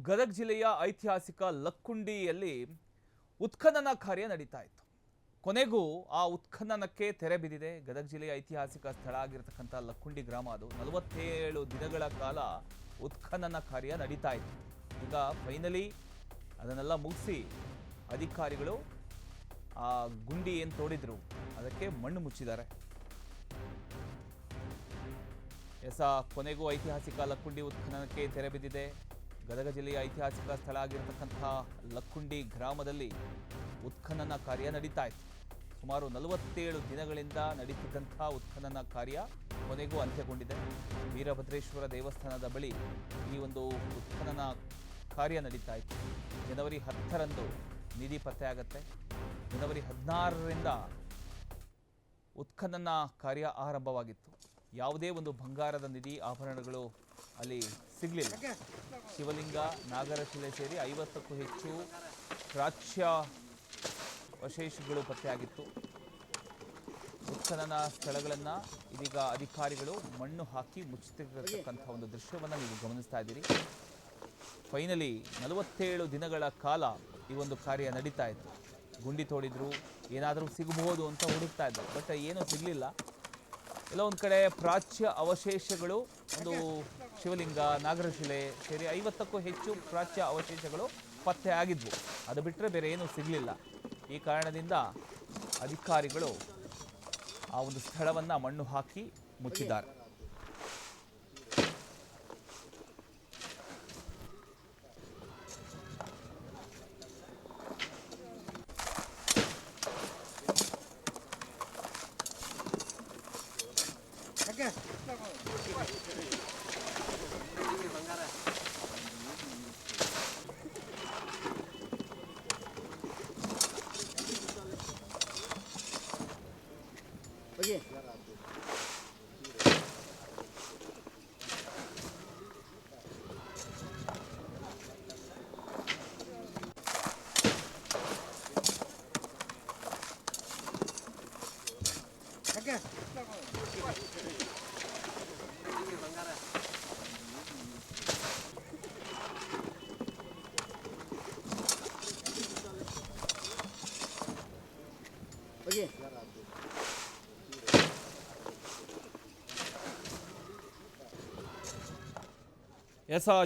ಗದಗ ಜಿಲ್ಲೆಯ ಐತಿಹಾಸಿಕ ಲಕ್ಕುಂಡಿಯಲ್ಲಿ ಉತ್ಖನನ ಕಾರ್ಯ ನಡೀತಾ ಇತ್ತು. ಕೊನೆಗೂ ಆ ಉತ್ಖನನಕ್ಕೆ ತೆರೆ ಬಿದ್ದಿದೆ. ಗದಗ ಜಿಲ್ಲೆಯ ಐತಿಹಾಸಿಕ ಸ್ಥಳ ಆಗಿರತಕ್ಕಂಥ ಲಕ್ಕುಂಡಿ ಗ್ರಾಮ ಅದು 47 ದಿನಗಳ ಕಾಲ ಉತ್ಖನನ ಕಾರ್ಯ ನಡೀತಾ ಇತ್ತು. ಈಗ ಫೈನಲಿ ಅದನ್ನೆಲ್ಲ ಮುಗಿಸಿ ಅಧಿಕಾರಿಗಳು ಆ ಗುಂಡಿ ಏನು ತೋಡಿದ್ರು ಅದಕ್ಕೆ ಮಣ್ಣು ಮುಚ್ಚಿದ್ದಾರೆ. ಕೊನೆಗೂ ಐತಿಹಾಸಿಕ ಲಕ್ಕುಂಡಿ ಉತ್ಖನನಕ್ಕೆ ತೆರೆ ಬಿದ್ದಿದೆ. ಗದಗ ಜಿಲ್ಲೆಯ ಐತಿಹಾಸಿಕ ಸ್ಥಳ ಆಗಿರತಕ್ಕಂಥ ಲಕ್ಕುಂಡಿ ಗ್ರಾಮದಲ್ಲಿ ಉತ್ಖನನ ಕಾರ್ಯ ನಡೀತಾ ಇತ್ತು. ಸುಮಾರು 47 ದಿನಗಳಿಂದ ನಡೀತಿದ್ದಂಥ ಉತ್ಖನನ ಕಾರ್ಯ ಕೊನೆಗೂ ಅಂತ್ಯಗೊಂಡಿದೆ. ವೀರಭದ್ರೇಶ್ವರ ದೇವಸ್ಥಾನದ ಬಳಿ ಈ ಒಂದು ಉತ್ಖನನ ಕಾರ್ಯ ನಡೀತಾ ಇತ್ತು. ಜನವರಿ 10ರಂದು ನಿಧಿ ಪತ್ತೆಯಾಗತ್ತೆ. ಜನವರಿ 16ರಿಂದ ಉತ್ಖನನ ಕಾರ್ಯ ಆರಂಭವಾಗಿತ್ತು. ಯಾವುದೇ ಒಂದು ಬಂಗಾರದ ನಿಧಿ ಆಭರಣಗಳು ಅಲ್ಲಿ ಸಿಗಲಿಲ್ಲ. ಶಿವಲಿಂಗ, ನಾಗರಶಿಲೆ ಸೇರಿ 50ಕ್ಕೂ ಹೆಚ್ಚು ಪ್ರಾಚ್ಯ ಅವಶೇಷಗಳು ಪತ್ತೆಯಾಗಿತ್ತು. ಉತ್ಖನನ ಸ್ಥಳಗಳನ್ನು ಇದೀಗ ಅಧಿಕಾರಿಗಳು ಮಣ್ಣು ಹಾಕಿ ಮುಚ್ಚುತ್ತಿರತಕ್ಕಂಥ ಒಂದು ದೃಶ್ಯವನ್ನು ನೀವು ಗಮನಿಸ್ತಾ ಇದ್ದೀರಿ. ಫೈನಲಿ 47 ದಿನಗಳ ಕಾಲ ಈ ಒಂದು ಕಾರ್ಯ ನಡೀತಾ ಇತ್ತು. ಗುಂಡಿ ತೋಡಿದ್ರು, ಏನಾದರೂ ಸಿಗಬಹುದು ಅಂತ ಹುಡುಕ್ತಾ ಇದ್ರು, ಬಟ್ ಏನೂ ಸಿಗಲಿಲ್ಲ. ಎಲ್ಲ ಒಂದು ಕಡೆ ಪ್ರಾಚ್ಯ ಅವಶೇಷಗಳು, ಒಂದು ಶಿವಲಿಂಗ, ನಾಗರಶಿಲೆ ಸೇರಿ 50ಕ್ಕೂ ಹೆಚ್ಚು ಪ್ರಾಚ್ಯ ಅವಶೇಷಗಳು ಪತ್ತೆ ಆಗಿದ್ವು. ಅದು ಬಿಟ್ಟರೆ ಬೇರೆ ಏನೂ ಸಿಗಲಿಲ್ಲ. ಈ ಕಾರಣದಿಂದ ಅಧಿಕಾರಿಗಳು ಆ ಒಂದು ಸ್ಥಳವನ್ನು ಮಣ್ಣು ಹಾಕಿ ಮುಚ್ಚಿದ್ದಾರೆ.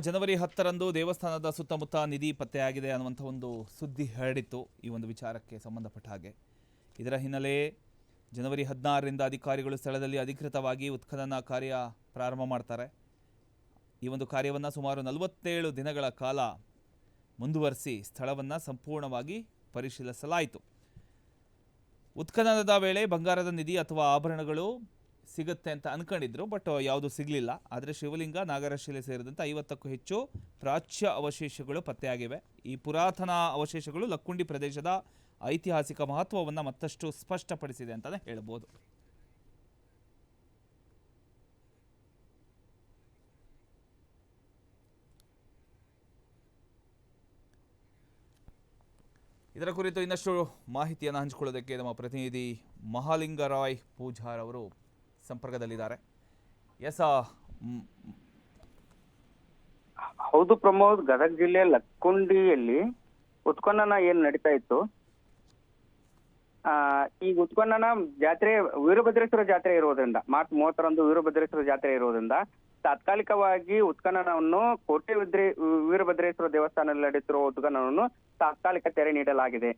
ಜನವರಿ 10ರಂದು ದೇವಸ್ಥಾನದ ಸುತ್ತಮುತ್ತ ನಿಧಿ ಪತ್ತೆಯಾಗಿದೆ ಅನ್ನುವಂಥ ಒಂದು ಸುದ್ದಿ ಹರಡಿತ್ತು. ಈ ಒಂದು ವಿಚಾರಕ್ಕೆ ಸಂಬಂಧಪಟ್ಟ ಹಾಗೆ ಇದರ ಹಿನ್ನೆಲೆ ಜನವರಿ 16ರಿಂದ ಅಧಿಕಾರಿಗಳು ಸ್ಥಳದಲ್ಲಿ ಅಧಿಕೃತವಾಗಿ ಉತ್ಖನನ ಕಾರ್ಯ ಪ್ರಾರಂಭ ಮಾಡ್ತಾರೆ. ಈ ಒಂದು ಕಾರ್ಯವನ್ನು ಸುಮಾರು 47 ದಿನಗಳ ಕಾಲ ಮುಂದುವರಿಸಿ ಸ್ಥಳವನ್ನು ಸಂಪೂರ್ಣವಾಗಿ ಪರಿಶೀಲಿಸಲಾಯಿತು. ಉತ್ಖನನದ ವೇಳೆ ಬಂಗಾರದ ನಿಧಿ ಅಥವಾ ಆಭರಣಗಳು ಸಿಗುತ್ತೆ ಅಂತ ಅನ್ಕೊಂಡಿದ್ರು, ಬಟ್ ಯಾವುದು ಸಿಗಲಿಲ್ಲ. ಆದರೆ ಶಿವಲಿಂಗ, ನಾಗರಶಿಲೆ ಸೇರಿದಂತೆ 50ಕ್ಕೂ ಹೆಚ್ಚು ಪ್ರಾಚ್ಯ ಅವಶೇಷಗಳು ಪತ್ತೆಯಾಗಿವೆ. ಈ ಪುರಾತನ ಅವಶೇಷಗಳು ಲಕ್ಕುಂಡಿ ಪ್ರದೇಶದ ಐತಿಹಾಸಿಕ ಮಹತ್ವವನ್ನು ಮತ್ತಷ್ಟು ಸ್ಪಷ್ಟಪಡಿಸಿದೆ ಅಂತಲೇ ಹೇಳ್ಬೋದು. ಇದರ ಕುರಿತು ಇನ್ನಷ್ಟು ಮಾಹಿತಿಯನ್ನು ಹಂಚಿಕೊಳ್ಳೋದಕ್ಕೆ ನಮ್ಮ ಪ್ರತಿನಿಧಿ ಮಹಾಲಿಂಗರಾಯ್ ಪೂಜಾರ್ ಅವರು ಸಂಪರ್ಕದಲ್ಲಿದ್ದಾರೆ. ಹೌದು ಪ್ರಮೋದ್, ಗದಗ ಜಿಲ್ಲೆ ಲಕ್ಕುಂಡಿಯಲ್ಲಿ ಉತ್ಖನನ ಏನ್ ನಡೀತಾ ಇತ್ತು, ಈ ಉತ್ಖನನ ಜಾತ್ರೆ ವೀರಭದ್ರೇಶ್ವರ ಜಾತ್ರೆ ಇರೋದ್ರಿಂದ, ಮಾರ್ಚ್ 30ರಂದು ವೀರಭದ್ರೇಶ್ವರ ಜಾತ್ರೆ ಇರೋದ್ರಿಂದ ತಾತ್ಕಾಲಿಕವಾಗಿ ಉತ್ಖನನವನ್ನು ಕೋಟೆ ವೀರಭದ್ರೇಶ್ವರ ದೇವಸ್ಥಾನದಲ್ಲಿ ನಡೆಯುತ್ತಿರುವ ಉತ್ಖನನವನ್ನು ತಾತ್ಕಾಲಿಕ ತೆರೆ ನೀಡಲಾಗಿದೆ.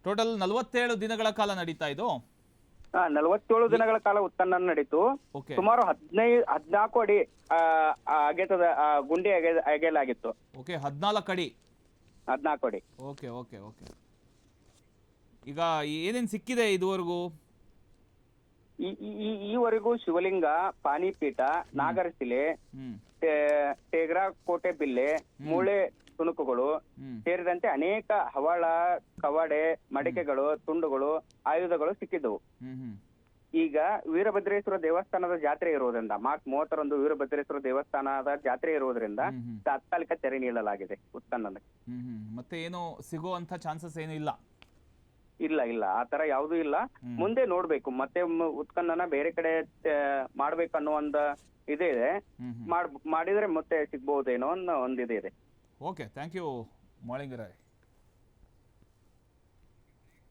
ಟೋಟಲ್ 47 ದಿನಗಳ ಕಾಲ ನಡೀತಾ ಇದು. 47 ದಿನಗಳ ಕಾಲ ಉತ್ಖನನ ನಡೀತು. ಸುಮಾರು 14 ಅಡಿ ಅಗೆತದ ಗುಂಡಿ ಅಗೆಯಲಾಗಿತ್ತು. 14 ಅಡಿ. ಓಕೆ. ಈಗ ಏನೇನ್ ಸಿಕ್ಕಿದೆ ಇದುವರೆಗೂ? ಈವರೆಗೂ ಶಿವಲಿಂಗ, ಪಾಣಿಪೀಠ, ನಾಗರಶಿಲೆ, ಟೇಗ್ರಾ ಕೋಟೆ ಬಿಲ್ಲೆ, ಮೂಳೆ ತುಣುಕುಗಳು ಸೇರಿದಂತೆ ಅನೇಕ ಹವಳ, ಕವಡೆ, ಮಡಿಕೆಗಳು, ತುಂಡುಗಳು, ಆಯುಧಗಳು ಸಿಕ್ಕಿದ್ದವು. ಈಗ ವೀರಭದ್ರೇಶ್ವರ ದೇವಸ್ಥಾನದ ಜಾತ್ರೆ ಇರೋದ್ರಿಂದ, ಮಾರ್ಚ್ 30ರಂದು ವೀರಭದ್ರೇಶ್ವರ ದೇವಸ್ಥಾನದ ಜಾತ್ರೆ ಇರೋದ್ರಿಂದ ತಾತ್ಕಾಲಿಕ ತೆರೆ ನೀಡಲಾಗಿದೆ ಉತ್ಖನನಕ್ಕೆ. ಮತ್ತೆ ಏನು ಸಿಗುವಂತ ಚಾನ್ಸಸ್ ಏನು ಇಲ್ಲ? ಇಲ್ಲ, ಆತರ ಯಾವುದೂ ಇಲ್ಲ. ಮುಂದೆ ನೋಡ್ಬೇಕು, ಮತ್ತೆ ಉತ್ಖನನ ಬೇರೆ ಕಡೆ ಮಾಡ್ಬೇಕನ್ನೋ ಒಂದು ಇದೇ ಇದೆ. ಹ್ಮ್ ಹ್ಮ್ ಮಾಡಿದ್ರೆ ಮತ್ತೆ ಸಿಗ್ಬಹುದೇನೋ ಅನ್ನೋ ಒಂದಿದೆ ಇದೆ. Okay thank you ಮಾಳಿಂಗರಾಯ್.